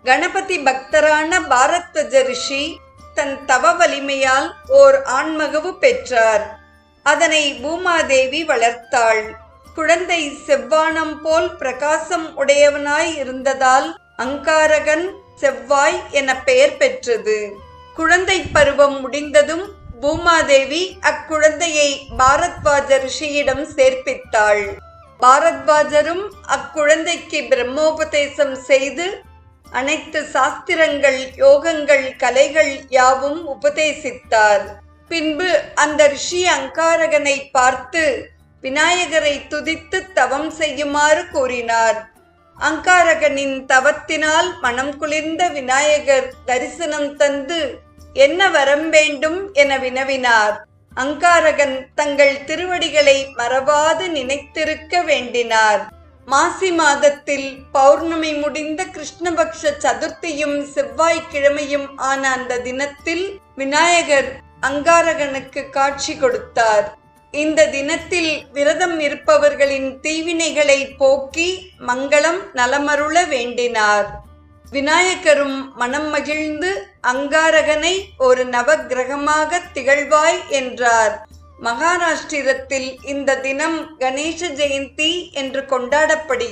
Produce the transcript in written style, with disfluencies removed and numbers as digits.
கணபதி பக்தரான பாரத்வஜ ரிஷி தன் தவ வலிமையால் ஓர் ஆண்மகவு பெற்றார். அதனை பூமாதேவி வளர்த்தாள். குழந்தை செவ்வானம் போல் பிரகாசம் உடையவனாய் இருந்ததால் அங்காரகன் செவ்வாய் என பெயர் பெற்றது. குழந்தை பருவம் முடிந்ததும் பூமாதேவி அக்குழந்தையை பாரத்வாஜ ரிஷியிடம் சேர்ப்பித்தாள். பாரத்வாஜரும் அக்குழந்தைக்கு பிரம்மோபதேசம் செய்து அனைத்து சாஸ்திரங்கள், யோகங்கள், கலைகள் யாவும் உபதேசித்தார். பின்பு அந்த ரிஷி அங்காரகனை பார்த்து விநாயகரை துதித்து தவம் செய்யுமாறு கூறினார். அங்காரகனின் தவத்தினால் மனம் குளிர்ந்த விநாயகர் தரிசனம் தந்து என்ன வரம் வேண்டும் என வினவினார். அங்காரகன் தங்கள் திருவடிகளை மறவாது நினைத்திருக்க வேண்டினார். மாசி மாதத்தில் பௌர்ணமி முடிந்த கிருஷ்ணபக்ஷ சதுர்த்தியும் செவ்வாய்க்கிழமையும் ஆன அந்த தினத்தில் விநாயகர் அங்காரகனுக்கு காட்சி கொடுத்தார். இந்த தினத்தில் விரதம் இருப்பவர்களின் தீவினைகளை போக்கி மங்களம் நலமருள வேண்டினார். விநாயகரும் மனம் மகிழ்ந்து அங்காரகனை ஒரு நவக்கிரகமாக திகழ்வாய் என்றார். மகாராஷ்டிரத்தில் இந்த தினம் கணேச ஜெயந்தி என்று கொண்டாடப்படுகிறது.